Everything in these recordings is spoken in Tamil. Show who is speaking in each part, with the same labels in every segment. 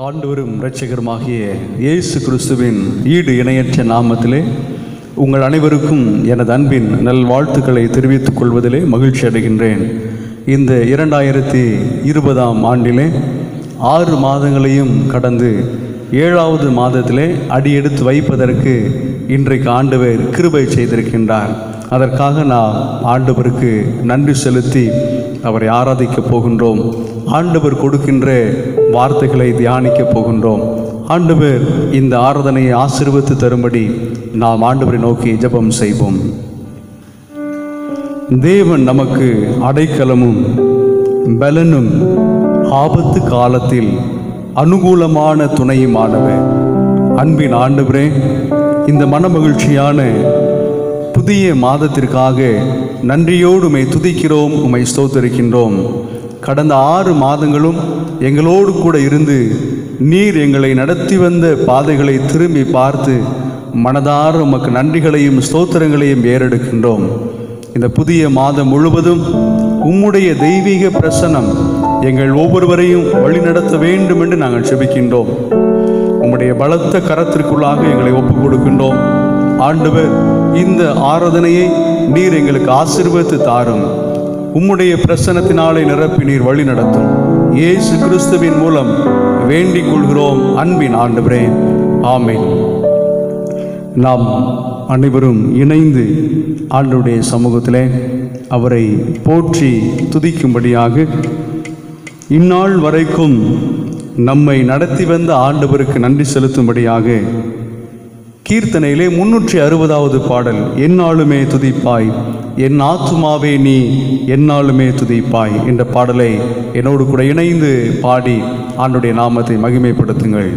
Speaker 1: ஆண்டவரும் இரட்சகருமாகிய இயேசு கிறிஸ்துவின் ஈடு இணையற்ற நாமத்திலே உங்கள் அனைவருக்கும் எனது அன்பின் நல்வாழ்த்துக்களை தெரிவித்துக் கொள்வதிலே மகிழ்ச்சி அடைகின்றேன். இந்த 2020ஆம் ஆண்டிலே 6 மாதங்களையும் கடந்து 7வது மாதத்திலே அடியெடுத்து வைப்பதற்கு இன்றைக்கு ஆண்டவர் கிருபை செய்திருக்கின்றார். அதற்காக நாம் ஆண்டவருக்கு நன்றி செலுத்தி அவரை ஆராதிக்கப் போகின்றோம். ஆண்டவர் கொடுக்கின்ற வார்த்தைகளை தியானிக்கப் போகின்றோம். ஆண்டவர் இந்த ஆராதனையை ஆசீர்வதித்து தரும்படி நாம் ஆண்டவரை நோக்கி ஜெபம் செய்வோம். தேவன் நமக்கு அடைக்கலமும் பலனும் ஆபத்து காலத்தில் அனுகூலமான துணையுமானவர். அன்பின் ஆண்டவரே, இந்த மனமகிழ்ச்சியான புதிய மாதத்திற்காக நன்றியோடு உம்மை துதிக்கிறோம், உம்மை ஸ்தோத்திரிக்கின்றோம். கடந்த 6 மாதங்களும் எங்களோடு கூட இருந்து நீர் எங்களை நடத்தி வந்த பாதைகளை திரும்பி பார்த்து மனதார உமக்கு நன்றிகளையும் ஸ்தோத்திரங்களையும் ஏறெடுக்கின்றோம். இந்த புதிய மாதம் முழுவதும் உம்முடைய தெய்வீக பிரசன்னம் எங்கள் ஒவ்வொருவரையும் வழிநடத்த வேண்டும் என்று நாங்கள் செபிக்கின்றோம். உம்முடைய பலத்த கரத்திற்குள்ளாக எங்களை ஒப்புக் கொடுக்கின்றோம். ஆண்டவர், இந்த ஆராதனையை நீர் எங்களுக்கு ஆசீர்வதித்து தாரும். உம்முடைய பிரசன்னத்தினாலே நிரப்பி நீர் வழி நடத்தும். இயேசு கிறிஸ்துவின் மூலம் வேண்டிக் கொள்கிறோம் அன்பின் ஆண்டவரே, ஆமென். நாம் அனைவரும் இணைந்து ஆண்டவருடைய சமூகத்திலே அவரை போற்றி துதிக்கும்படியாக இந்நாள் வரைக்கும் நம்மை நடத்தி வந்த ஆண்டவருக்கு நன்றி செலுத்தும்படியாக கீர்த்தனையிலே 360வது பாடல், எந்நாளுமே துதிப்பாய் என் ஆத்துமாவே நீ எந்நாளுமே துதிப்பாய் என்ற பாடலை என்னோடு கூட இணைந்து பாடி ஆண்டவருடைய நாமத்தை மகிமைப்படுத்துங்கள்.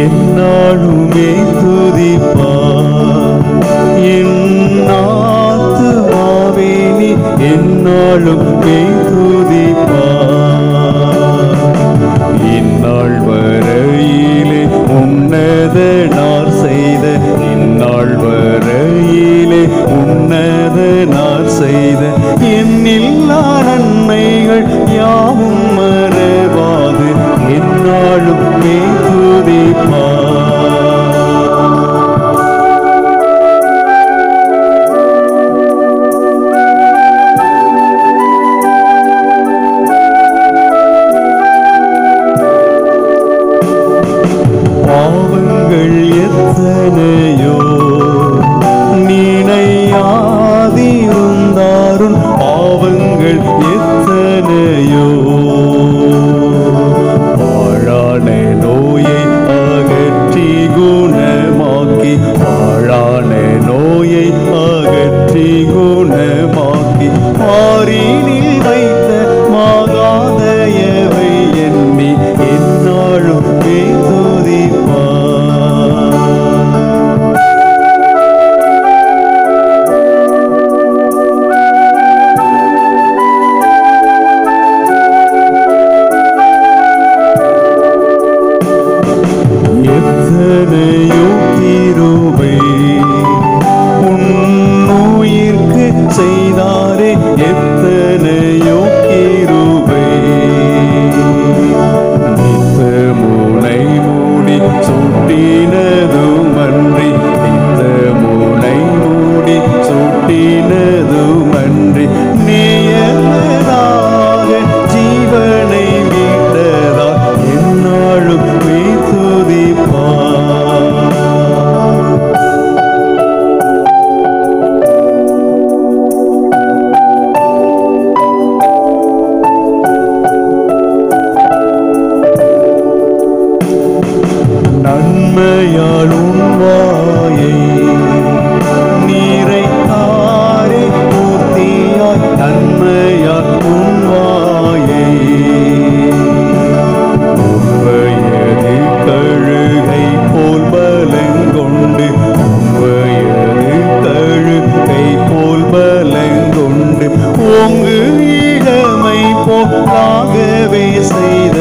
Speaker 2: எந்நாளுமே துதிப்பாய் என் ஆத்துமாவே நீ எந்நாளுமே துதிப்பாய். இந்நாள் வரையிலே உன்னதனார் செய்த இந்நாள் வரையிலே உன்னதனார் செய்த எண்ணில்லா நன்மைகள் யாவும் மறவாது எந்நாளுமே துதிப்பாய். பாவங்கள் எத்தனையோ நினையாதிருந்தாரும் பாவங்கள் எத்தனையோ வாழான நோயை அகற்றி குணமாக்கி வாழான நோயை அகற்றி குணமாக்கி மாறினில் வைத்த மாகாதயவை எண்ணி எந்நாளும் எத்தனையோ கிருபை உன்னுயிர்க்கு செய்தாரே எத்தனையோ கிருபை. நித்த முனை மூடி சுட்டினதும் அன்றி நித்த முனை மூடி சுட்டினதும் அன்றி நேயதாக ஜீவனை மீட்டதா எந்நாளும் நன்மையால் உன் வாயை நீரை தாரே பூர்த்தியாய் நன்மையால் உன் வாயை உன்வயது கழுகை போல் பலங்கொண்டு உன்வயது கழுகை போல் பலங்கொண்டு ஓங்கு இளமை போலாகவே செய்த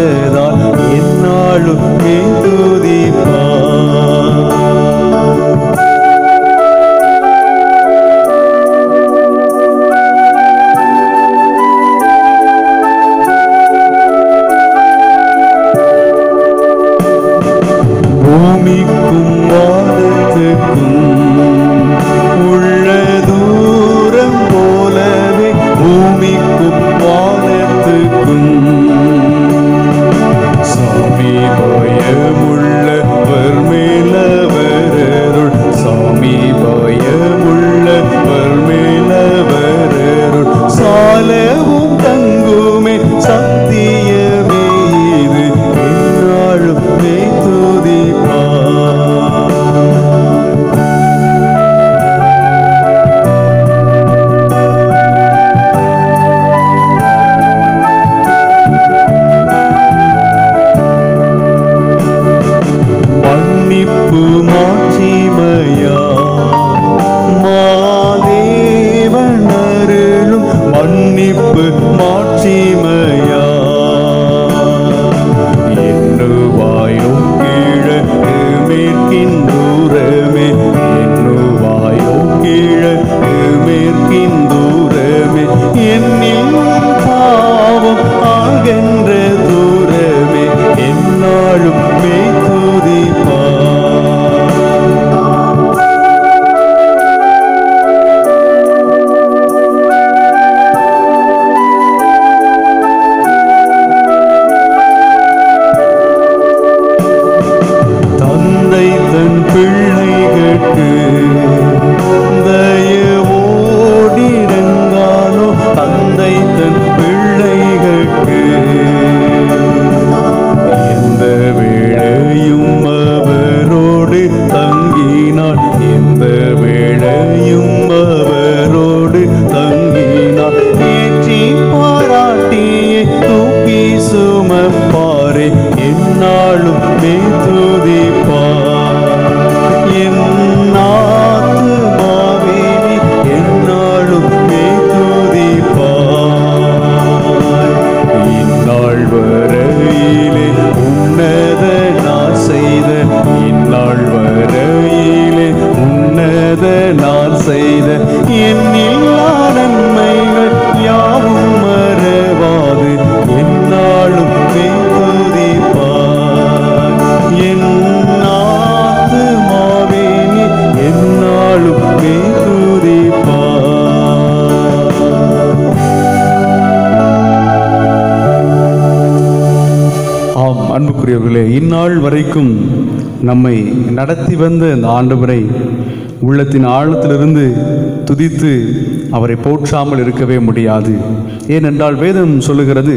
Speaker 1: அன்புக்குரியவர்களே, இந்நாள் வரைக்கும் நம்மை நடத்தி வந்த இந்த ஆண்டவரை உள்ளத்தின் ஆழத்திலிருந்து துதித்து அவரை போற்றாமல் இருக்கவே முடியாது. ஏனென்றால் வேதம் சொல்லுகிறது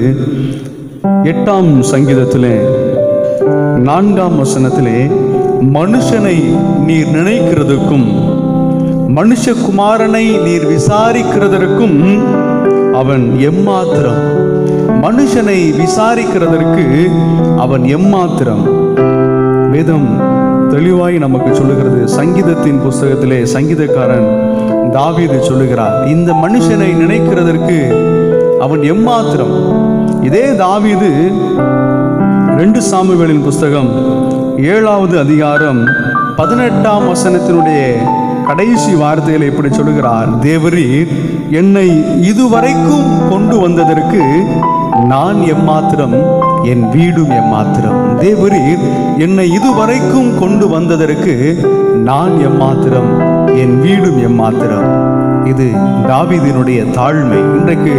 Speaker 1: 8ஆம் சங்கீதத்திலே 4ஆம் வசனத்திலே, மனுஷனை நீர் நினைக்கிறதுக்கும் மனுஷகுமாரனை நீர் விசாரிக்கிறதற்கும் அவன் எம்மாத்திரம். மனுஷனை விசாரிக்கிறதற்கு அவன் எம்மாத்திரம். வேதம் தெளிவாய் நமக்கு சொல்லுகிறது. சங்கீதத்தின் புஸ்தகத்திலே சங்கீதக்காரன் தாவீது சொல்லுகிறார், இந்த மனுஷனை நினைக்கிறதற்கு அவன் எம்மாத்திரம். இதே தாவீது 2 சாமுவேலின் புஸ்தகம் 7வது அதிகாரம் 18ஆம் வசனத்தினுடைய கடைசி வார்த்தையில் இப்படி சொல்லுகிறார், தேவரீர் என்னை இதுவரைக்கும் கொண்டு வந்ததற்கு நான் எம்மாத்திரம், என் வீடும் எம்மாத்திரம். தேவரீர் என்னை இதுவரைக்கும் கொண்டு வந்ததற்கு நான் எம்மாத்திரம், என் வீடும் எம்மாத்திரம். இது தாவீதினுடைய தாழ்மை. இன்றைக்கு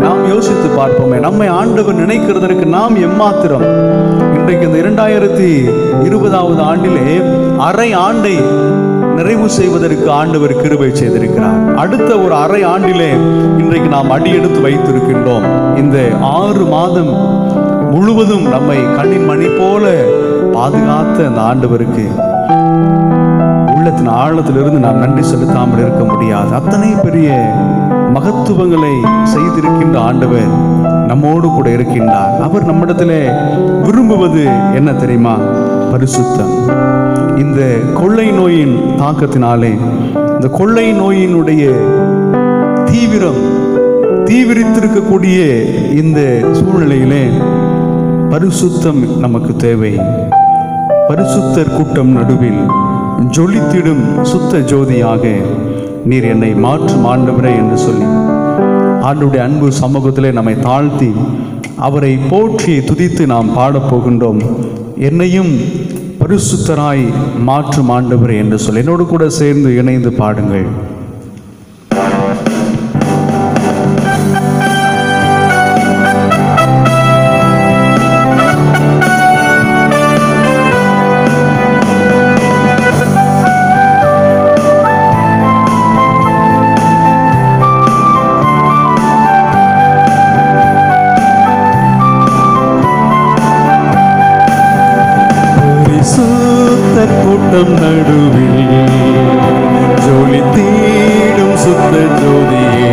Speaker 1: நாம் யோசித்து பார்ப்போமே, நம்மை ஆண்டவர் நினைக்கிறதற்கு நாம் எம்மாத்திரம். இன்றைக்கு இந்த 2020வது ஆண்டிலே அரை ஆண்டை நிறைவு செய்வதற்கு ஆண்டவர் கிருபை செய்திருக்கிறார். அடுத்த ஒரு அரை ஆண்டிலே இன்றைக்கு நாம் அடியெடுத்து வைத்திருக்கின்றோம். இந்த 6 மாதம் முழுவதும் நம்மை கண்ணின் மணி போல பாதுகாத்த அந்த ஆண்டவருக்கு உள்ளத்தின் ஆழத்திலிருந்து நாம் நன்றி செலுத்தாமல் இருக்க முடியாது. அத்தனை பெரிய மகத்துவங்களை செய்திருக்கின்ற ஆண்டவர் நம்மோடு கூட இருக்கின்றார். அவர் நம்மிடத்திலே விரும்புவது என்ன தெரியுமா? பரிசுத்தம். இந்த கொள்ளை நோயின் தாக்கத்தினாலே, இந்த கொள்ளை நோயினுடைய தீவிரித்திருக்கக்கூடிய இந்த சூழ்நிலையிலே பரிசுத்தம் நமக்கு தேவை. பரிசுத்தர் கூட்டம் நடுவில் ஜொலித்திடும் சுத்த ஜோதியாக நீர் என்னை மாற்றும் ஆண்டவரே என்று சொல்லி ஆண்டவருடைய அன்பு சமூகத்திலே நம்மை தாழ்த்தி அவரை போற்றி துதித்து நாம் பாடப்போகின்றோம். என்னையும் பரிசுத்தராய் மாற்றும் ஆண்டவரே என்று சொல்லி என்னோடு கூட சேர்ந்து இணைந்து பாடுங்கள்.
Speaker 2: கூட்டம் நடுவில் ஜொலித்திடும் சுத்த ஜோதியே,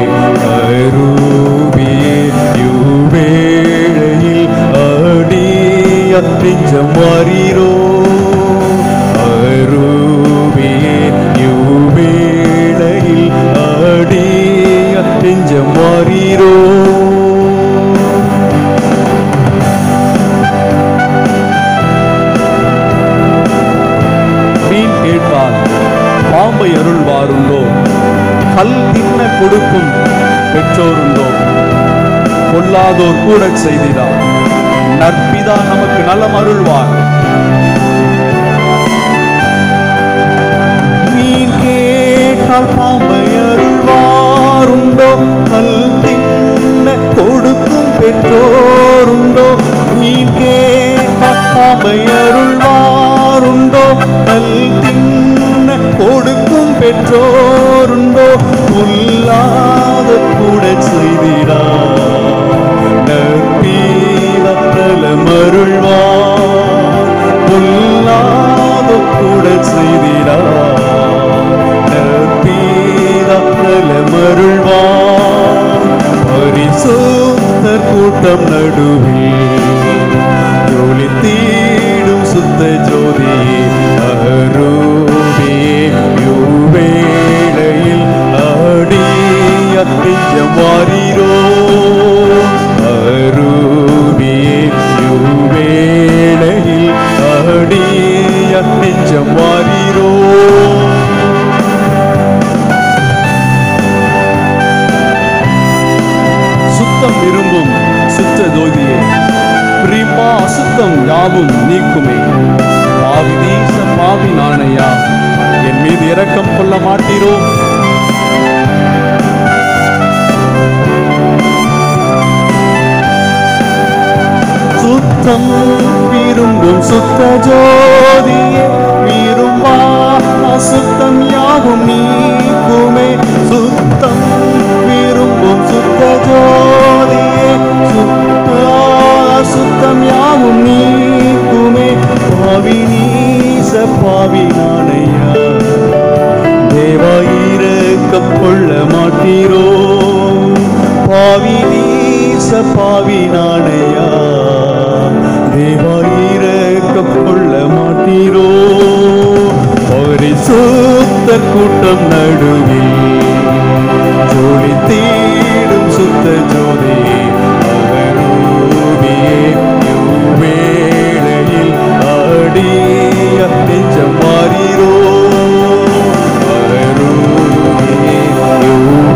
Speaker 2: அருவியே யுவேளையில் அடிய நெஞ்சம் வாரீரோ. அருவியே யுவேளையில் அடிய நெஞ்சம் வாரீரோ. பாம்பை அருள்வாருண்டோ, கல் தின்ன கொடுக்கும் பெற்றோருண்டோ, கொல்லாதோர் கூட செய்திடார் நற்பிதா நமக்கு நலம் அருள்வார். மீன் கேட்டால் பாம்பை அருள்வாருண்டோ, கல் தின்ன கொடுக்கும் பெற்றோருண்டோ. மீன் கேட்டால் பாம்பை அருள்வாருண்டோ, கல் தின்ன கொடுக்கும் பெற்றோருண்டோ. புல்லாத கூட செய்திடார் நற்பீதம் அருள்வார். புல்லாத கூட செய்திடார் நற்பீதம் அருள்வார். பரிசுத்தர் கூட்டம் நடுவில் ஜொலித்திடும் சுத்த ஜோதியே, அருவியே யுவேளையில் அடிய நெஞ்சம் வாரீரோ. அருவியே யுவேளையில் அடிய நெஞ்சம் வாரீரோ. சுத்தம் விரும்பும் சுத்த ஜோதியே, பிரிமா அசுத்தம் யாவும் நீக்குமே. பாவி தேச பாவி நானையா, என் மீது இரக்கம் கொள்ள மாட்டீரோ. சுத்தம் விரும்பும் ஜோதியே விரும்பா அசுத்தம் யாவும் நீக்குமே. சுத்தம் விரும்பும் சுத்த ஜோதியே அசுத்தம் யாவும் நீக்குமே. பாவி நீச பாவி நானையா, தேவா இரக்கம் கொள்ள மாட்டீரோ. பாவி நீச பாவி நானையா, தேவா இரக்கம் கொள்ள மாட்டீரோ. பரிசுத்த கூட்டம் நடுவில் ஜோடி தேடும் சுத்த ஜோதியே அவரூபியே வேளையில் அடிய நெஞ்சம் மாறீரோ. அவரூபியே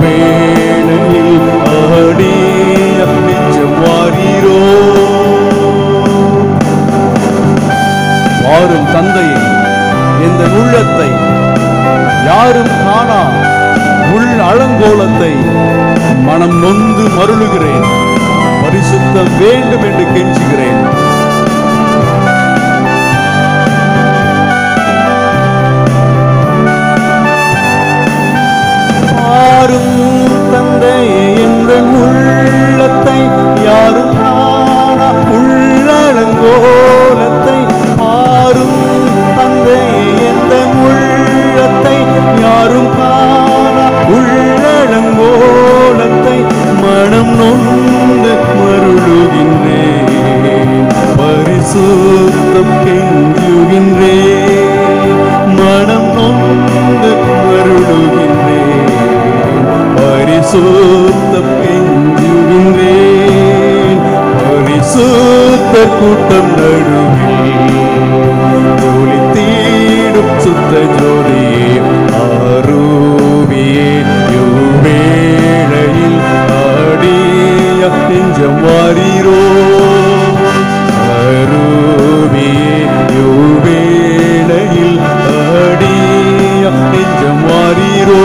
Speaker 2: வேளையில் அடிய நெஞ்சம் மாறீரோ. வாரும் தந்தையே, இந்த உள்ளத்தை யாரும் காணா உள் அலங்கோலத்தை மனம் நொந்து மருளுகிறேன். பரிசுத்தம் வேண்டும் என்று கெஞ்சுகிறேன். யாரும் தந்தையே என்ற உள்ளத்தை யாரும் காணா உள்ளலங்கோலத்தை. யாரும் தந்தையே என்ற உள்ளத்தை யாரும் காணா உள்ளலங்கோலத்தை மனம் நொந்து மருளுகின்றேன். பரிசுத்தம் கெஞ்சுகின்றேன். மனம் நொந்து மருளுகின்றேன். பரிசுத்தம் கெஞ்சுகின்றேன். பரிசுத்த கூட்டம் நடுவில் ஜோலி தேடும் சுத்த ஜோதியே ஆரூபியே யுவேளையில் ஆடிய நெஞ்சம் வாரீரோ. ஆரூபியே யுவேளையில் ஆடிய நெஞ்சம் வாரீரோ.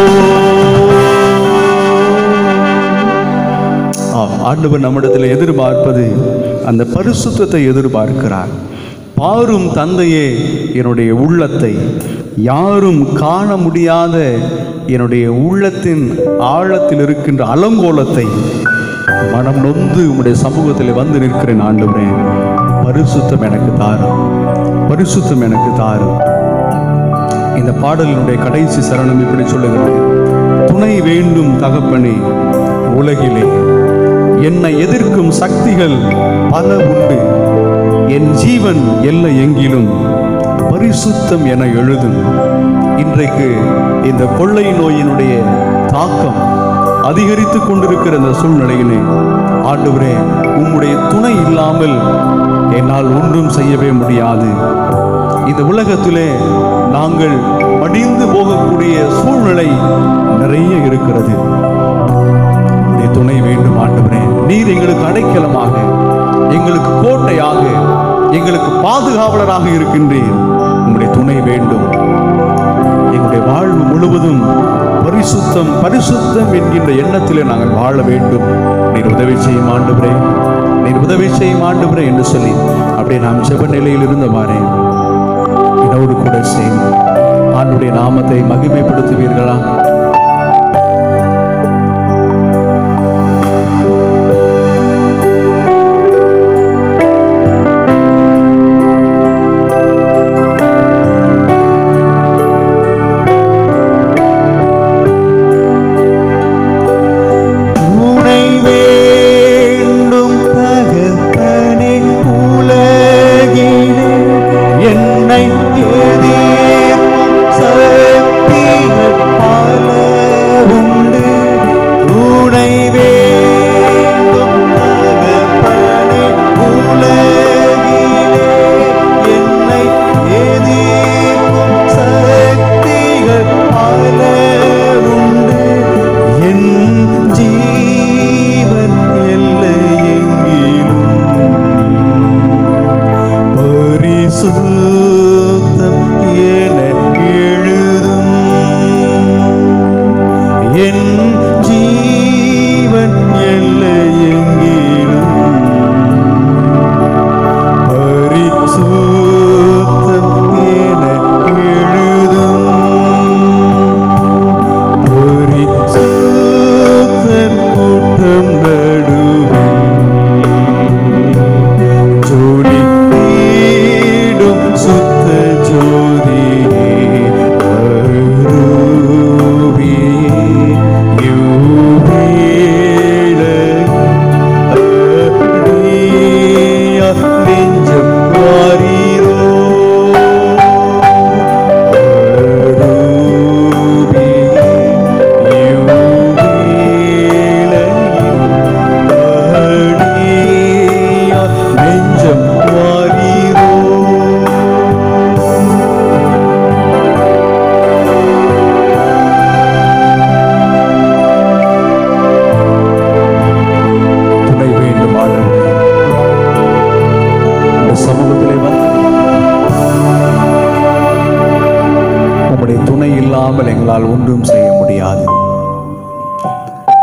Speaker 2: ஆண்டவர் நம்மிடத்தில் எதிர்பார்ப்பது அந்த பரிசுத்தத்தை எதிர்பார்க்கிறார். பாரும் தந்தையே என்னுடைய உள்ளத்தை, யாரும் காண முடியாத என்னுடைய உள்ளத்தின் ஆழத்தில் இருக்கின்ற அலங்கோலத்தை மனம் நொந்து உம்முடைய சமூகத்தில் வந்து நிற்கிறேன். ஆண்டவரே, பரிசுத்தம் எனக்கு தாரும், பரிசுத்தம் எனக்கு தாரும். இந்த பாடலினுடைய கடைசி சரணம் இப்படி சொல்லுகிறது: துணை வேண்டும் தகப்பனே உலகிலே, என்னை எதிர்க்கும் சக்திகள் பல உண்டு. என் ஜீவன் எல்லை எங்கிலும் பரிசுத்தம் என எழுதும். இன்றைக்கு இந்த கொள்ளை நோயினுடைய தாக்கம் அதிகரித்து கொண்டிருக்கிற இந்த சூழ்நிலையிலே ஆண்டவரே, உம்முடைய துணை இல்லாமல் என்னால் ஒன்றும் செய்யவே முடியாது. இந்த உலகத்திலே நாங்கள் மடிந்து போகக்கூடிய சூழ்நிலை நிறைய இருக்கிறது. துணை வேண்டும் ஆண்டவரே. நீர் எங்களுக்கு அடைக்கலமாக, எங்களுக்கு கோட்டையாக, எங்களுக்கு பாதுகாவலராக இருக்கின்றீர். உங்களுடைய துணை வேண்டும். எங்களுடைய வாழ்வு முழுவதும் பரிசுத்தம் பரிசுத்தம் என்கின்ற எண்ணத்திலே நாங்கள் வாழ வேண்டும். நீர் உதவி செய்யும் ஆண்டவரே, நீர் உதவி செய்யும் ஆண்டவரே என்று சொல்லி அப்படியே நாம் ஜெப நிலையில் இருந்தவாறே என்னோடு கூட சேர்ந்து ஆண்டவருடைய நாமத்தை மகிமைப்படுத்துவீர்களா?
Speaker 3: என்னை எதிர்க்கும் சக்திகள் பல
Speaker 1: இல்லாமல் எங்களால் ஒன்றும் செய்ய முடியாது.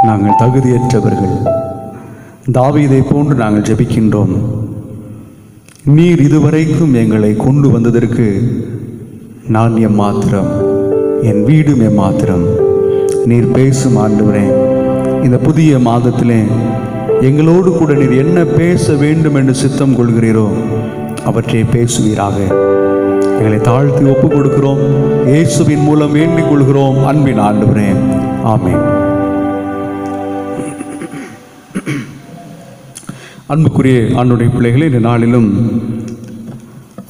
Speaker 1: நாங்கள் தகுதியற்றவர்கள். தாவீதை போன்று நாங்கள் ஜெபிக்கின்றோம். நீர் இதுவரைக்கும் எங்களை கொண்டு வந்ததற்கு நான் எம்மாத்திரம், என் வீடும் எம்மாத்திரம். நீர் பேசும் ஆண்டவரே, இந்த புதிய மாதத்திலே எங்களோடு கூட நீர் என்ன பேச வேண்டும் என்று சித்தம் கொள்கிறீரோ அவற்றை பேசுவீராக. எங்களை தாழ்த்தி ஒப்புக் கொடுக்கிறோம். இயேசுவின் மூலம் வேண்டிக் கொள்கிறோம் அன்பின் ஆண்டவரே, ஆமென். அன்புக்குரிய ஆண்டுடைய பிள்ளைகளே, இந்த நாளிலும்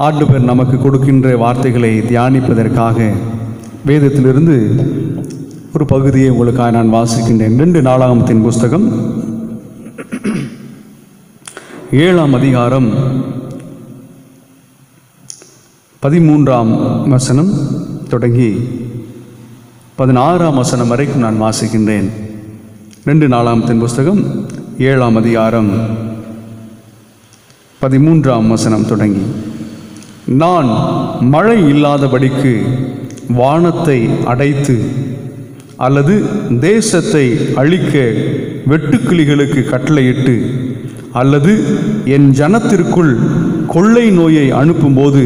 Speaker 1: ஆண்டவர் நமக்கு கொடுக்கின்ற வார்த்தைகளை தியானிப்பதற்காக வேதத்திலிருந்து ஒரு பகுதியை உங்களுக்காக நான் வாசிக்கின்றேன். 2 நாளாகமத்தின் புஸ்தகம் 7ஆம் அதிகாரம் 13ஆம் வசனம் தொடங்கி 16ஆம் வசனம் வரைக்கும் நான் வாசிக்கின்றேன். 2 நாளாகமத்தின் புஸ்தகம் 7ஆம் அதிகாரம் 13ஆம் வசனம் தொடங்கி, நான் மழை இல்லாதபடிக்கு வானத்தை அடைத்து அல்லது தேசத்தை அழிக்க வெட்டுக்கிளிகளுக்கு கட்டளையிட்டு அல்லது என் ஜனத்திற்குள் கொள்ளை நோயை அனுப்பும்போது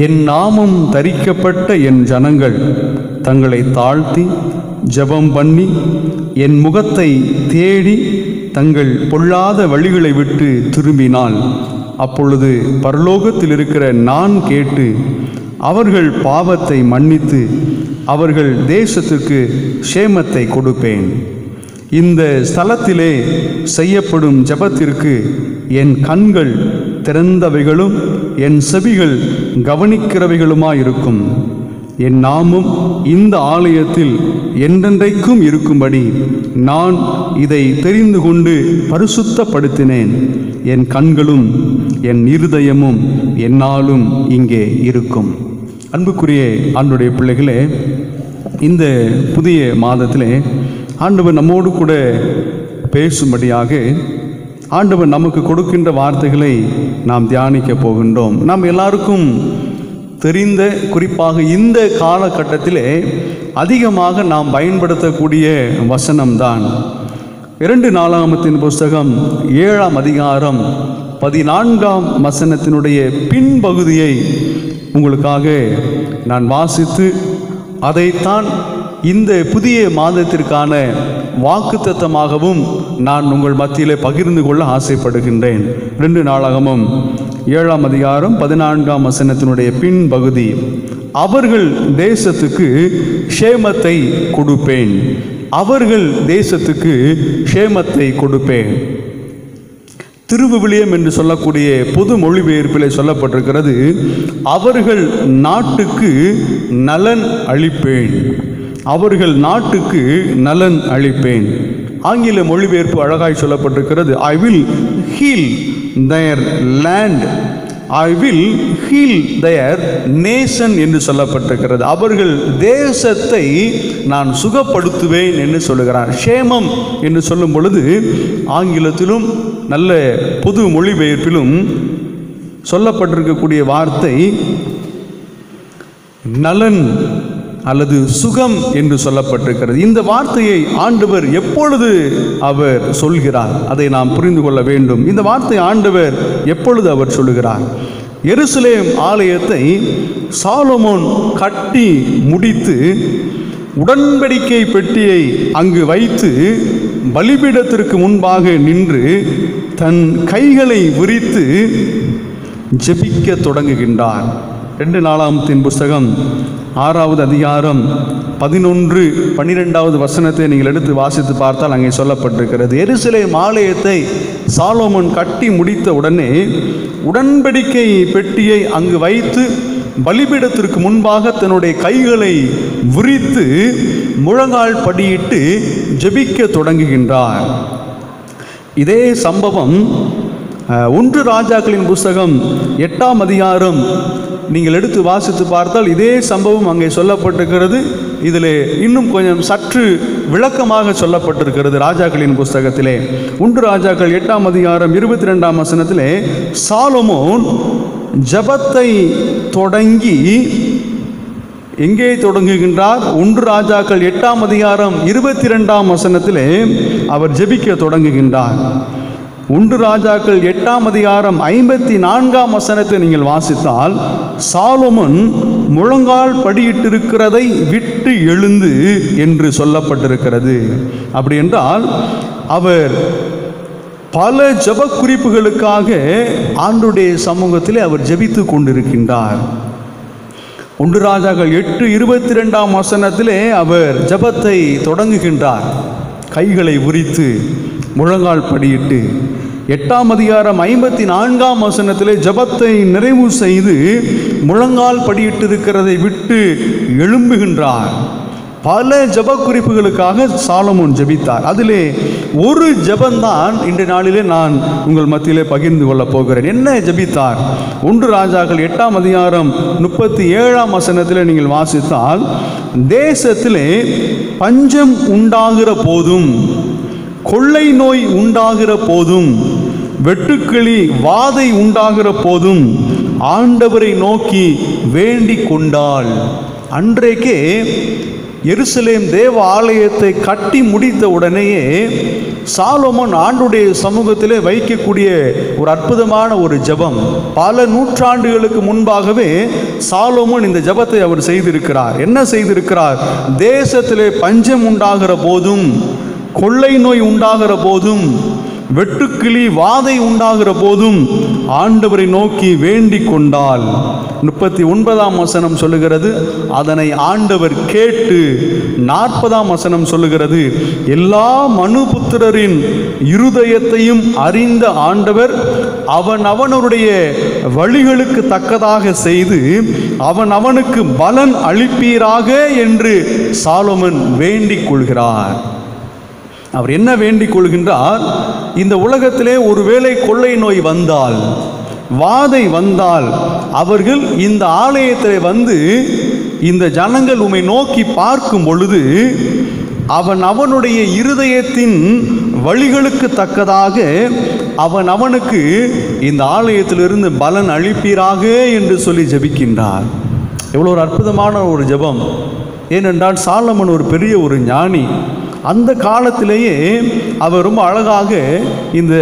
Speaker 1: என் நாமம் தரிக்கப்பட்ட என் ஜனங்கள் தங்களை தாழ்த்தி ஜெபம் பண்ணி என் முகத்தை தேடி தங்கள் பொல்லாத வழிகளை விட்டு திரும்பினால் அப்பொழுது பரலோகத்தில் இருக்கிற நான் கேட்டு அவர்கள் பாவத்தை மன்னித்து அவர்கள் தேசத்துக்கு சேமத்தை கொடுப்பேன். இந்த ஸ்தலத்திலே செய்யப்படும் ஜெபத்திற்கு என் கண்கள் திறந்தவைகளும் என் செவிகள் கவனிக்கிறவைகளுமாயிருக்கும். என் நாமம் இந்த ஆலயத்தில் என்றென்றைக்கும் இருக்கும்படி நான் இதை தெரிந்து கொண்டு பரிசுத்தப்படுத்தினேன். என் கண்களும் என் இருதயமும் என்னாலும் இங்கே இருக்கும். அன்புக்குரிய ஆண்டவருடைய பிள்ளைகளே, இந்த புதிய மாதத்திலே ஆண்டவர் நம்மோடு கூட பேசும்படியாக ஆண்டவர் நமக்கு கொடுக்கின்ற வார்த்தைகளை நாம் தியானிக்க போகின்றோம். நாம் எல்லாருக்கும் தெரிந்த, குறிப்பாக இந்த காலகட்டத்திலே அதிகமாக நாம் பயன்படுத்தக்கூடிய வசனம்தான் 2 நாளாகமத்தின் புஸ்தகம் 7ஆம் அதிகாரம் 14ஆம் வசனத்தினுடைய பின்பகுதியை உங்களுக்காக நான் வாசித்து அதைத்தான் இந்த புதிய மாதத்திற்கான வாக்குத்தத்தமாகவும் நான் உங்கள் மத்தியிலே பகிர்ந்து கொள்ள ஆசைப்படுகின்றேன். 2 நாளாகமும் 7ஆம் அதிகாரம் 14ஆம் வசனத்தினுடைய பின்பகுதி, அவர்கள் தேசத்துக்கு க்ஷேமத்தை கொடுப்பேன். அவர்கள் தேசத்துக்கு க்ஷேமத்தை கொடுப்பேன். திருவிவிலியம் என்று சொல்லக்கூடிய பொது மொழிபெயர்ப்பிலே சொல்லப்பட்டிருக்கிறது, அவர்கள் நாட்டுக்கு நலன் அளிப்பேன். அவர்கள் நாட்டுக்கு நலன் அளிப்பேன். ஆங்கில மொழிபெயர்ப்பு அழகாய் சொல்லப்பட்டிருக்கிறது, I will heal their land, I will heal their nation என்று சொல்லப்பட்டிருக்கிறது. அவர்கள் தேசத்தை நான் சுகப்படுத்துவேன் என்று சொல்லுகிறார். க்ஷேமம் என்று சொல்லும் பொழுது ஆங்கிலத்திலும் நல்ல பொது மொழிபெயர்ப்பிலும் சொல்லப்பட்டிருக்கக்கூடிய வார்த்தை நலன் அல்லது சுகம் என்று சொல்லப்பட்டிருக்கிறது. இந்த வார்த்தையை ஆண்டவர் எப்பொழுது அவர் சொல்கிறார் அதை நாம் புரிந்து கொள்ள வேண்டும். இந்த வார்த்தை ஆண்டவர் எப்பொழுது அவர் சொல்லுகிறார்? எருசலேம் ஆலயத்தை சாலமோன் கட்டி முடித்து உடன்படிக்கை பெட்டியை அங்கு வைத்து பலிபீடத்திற்கு முன்பாக நின்று தன் கைகளை விரித்து ஜெபிக்க தொடங்குகின்றார். 2 நாளாகமத்தின் புஸ்தகம் 6ஆவது அதிகாரம் 11, 12வது வசனத்தை நீங்கள் எடுத்து வாசித்து பார்த்தால் அங்கே சொல்லப்பட்டிருக்கிறது, எருசலேம் ஆலயத்தை சாலோமோன் கட்டி முடித்த உடனே உடன்படிக்கை பெட்டியை அங்கு வைத்து பலிபீடத்திற்கு முன்பாக தன்னுடைய கைகளை விரித்து முழங்கால் படியிட்டு ஜெபிக்க தொடங்குகின்றார். இதே சம்பவம் 1 ராஜாக்களின் புஸ்தகம் 8ஆம் அதிகாரம் நீங்கள் எடுத்து வாசித்து பார்த்தால் இதே சம்பவம் அங்கே சொல்லப்பட்டிருக்கிறது. இதில் இன்னும் கொஞ்சம் சற்று விளக்கமாக சொல்லப்பட்டிருக்கிறது. ராஜாக்களின் புஸ்தகத்திலே 1 ராஜாக்கள் 8ஆம் அதிகாரம் 22ஆம் வசனத்திலே சாலமோன் ஜெபத்தை தொடங்கி எங்கே தொடங்குகின்றார்? 1 ராஜாக்கள் 8ஆம் அதிகாரம் 22ஆம் வசனத்திலே அவர் ஜெபிக்க தொடங்குகின்றார். 1 ராஜாக்கள் 8ஆம் அதிகாரம் 54ஆம் வசனத்தை நீங்கள் வாசித்தால், சாலொமோன் முழங்கால் படியிட்டிருக்கிறதை விட்டு எழுந்து என்று சொல்லப்பட்டிருக்கிறது. அப்படி என்றால் அவர் பல ஜெப குறிப்புகளுக்காக ஆண்டவருடைய சமூகத்திலே அவர் ஜெபித்து கொண்டிருக்கின்றார். 1 ராஜாக்கள் 8:22ஆம் வசனத்திலே அவர் ஜெபத்தை தொடங்குகின்றார். கைகளை உரித்து முழங்கால் படியிட்டு 8ஆம் அதிகாரம் 54ஆம் வசனத்திலே ஜெபத்தை நிறைவு செய்து முழங்கால் படியிட்டிருக்கிறதை விட்டு எழும்புகின்றார். பல ஜெப குறிப்புகளுக்காக சாலமோன் ஜெபித்தார். அதிலே ஒரு ஜெபந்தான் இன்றைய நாளிலே நான் உங்கள் மத்தியிலே பகிர்ந்து கொள்ளப் போகிறேன். என்ன ஜெபித்தார்? 1 ராஜாக்கள் 8ஆம் அதிகாரம் 37ஆம் வசனத்திலே நீங்கள் வாசித்தால், தேசத்திலே பஞ்சம் உண்டாகிற போதும், கொள்ளை நோய் உண்டாகிற போதும், வெட்டுக்கிளி வாதை உண்டாகிற போதும் ஆண்டவரை நோக்கி வேண்டிக் கொண்டாள். அன்றைக்கே எருசலேம் தேவ ஆலயத்தை கட்டி முடித்த உடனேயே சாலொமோன் ஆண்டுடைய சமூகத்திலே வைக்கக்கூடிய ஒரு அற்புதமான ஒரு ஜெபம். பல நூற்றாண்டுகளுக்கு முன்பாகவே சாலொமோன் இந்த ஜெபத்தை அவர் செய்திருக்கிறார். என்ன செய்திருக்கிறார்? தேசத்திலே பஞ்சம் உண்டாகிற போதும், கொள்ளை நோய் உண்டாகிற போதும், வெட்டுக்கிளி வாதை உண்டாகிற போதும் ஆண்டவரை நோக்கி வேண்டிக் கொண்டால் 39ஆம் வசனம் சொல்லுகிறது, அதனை ஆண்டவர் கேட்டு. 40ஆம் வசனம் சொல்லுகிறது, எல்லா மனுபுத்திரரின் இருதயத்தையும் அறிந்த ஆண்டவர் அவனவனுடைய வழிகளுக்கு தக்கதாக செய்து அவனுக்கு பலன் அளிப்பீராக என்று சாலொமோன் வேண்டிக் கொள்கிறார். அவர் என்ன வேண்டிக் கொள்கின்றார்? இந்த உலகத்திலே ஒருவேளை கொள்ளை நோய் வந்தால், வாதை வந்தால், அவர்கள் இந்த ஆலயத்தில் வந்து இந்த ஜனங்கள் உம்மை நோக்கி பார்க்கும் பொழுது அவனுடைய இருதயத்தின் வழிகளுக்கு தக்கதாக அவனுக்கு இந்த ஆலயத்திலிருந்து பலன் அளிப்பீராக என்று சொல்லி ஜெபிக்கின்றார். எவ்வளோ ஒரு அற்புதமான ஒரு ஜெபம்! ஏனென்றால் சாலொமோன் ஒரு பெரிய ஒரு ஞானி. அந்த காலத்திலேயே அவர் ரொம்ப அழகாக இந்த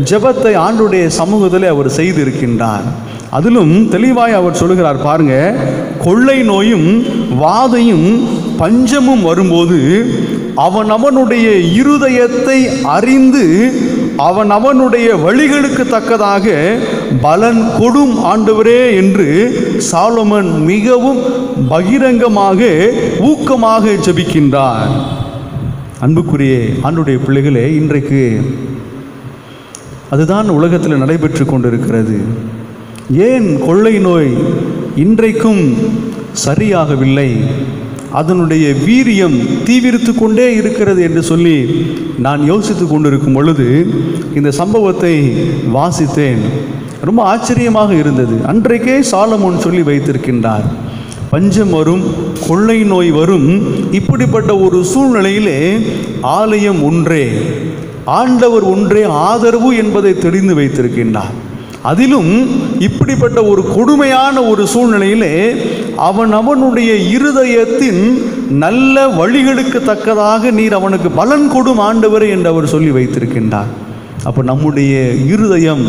Speaker 1: ஜெபத்தை ஆண்டவருடைய சமூகத்திலே அவர் செய்திருக்கின்றார். அதிலும் தெளிவாய் அவர் சொல்லுகிறார் பாருங்க, கொள்ளை நோயும் வாதையும் பஞ்சமும் வரும்போது அவனுடைய இருதயத்தை அறிந்து அவனுடைய வழிகளுக்கு தக்கதாக பலன் கொடும் ஆண்டவரே என்று சாலொமோன் மிகவும் பகிரங்கமாக ஊக்கமாக ஜெபிக்கின்றார். அன்புக்குரிய ஆண்டவருடைய பிள்ளைகளே, இன்றைக்கு அதுதான் உலகத்தில் நடைபெற்று கொண்டிருக்கிறது. ஏன் கொள்ளை நோய் இன்றைக்கும் சரியாகவில்லை? அதனுடைய வீரியம் தீவிரித்து கொண்டே இருக்கிறது என்று சொல்லி நான் யோசித்து கொண்டிருக்கும் பொழுது இந்த சம்பவத்தை வாசித்தேன். ரொம்ப ஆச்சரியமாக இருந்தது. அன்றைக்கே சாலொமோன் சொல்லி வைத்திருக்கின்றார், பஞ்சம் வரும், கொள்ளை நோய் வரும். இப்படிப்பட்ட ஒரு சூழ்நிலையிலே ஆலயம் ஒன்றே, ஆண்டவர் ஒன்றே ஆதரவு என்பதை தெரிந்து வைத்திருக்கின்றார். அதிலும் இப்படிப்பட்ட ஒரு கொடுமையான ஒரு சூழ்நிலையிலே அவனுடைய இருதயத்தின் நல்ல வழிகளுக்கு தக்கதாக நீர் அவனுக்கு பலன் கொடும் ஆண்டவரே என்று அவர் சொல்லி வைத்திருக்கின்றார். அப்போ நம்முடைய இருதயம்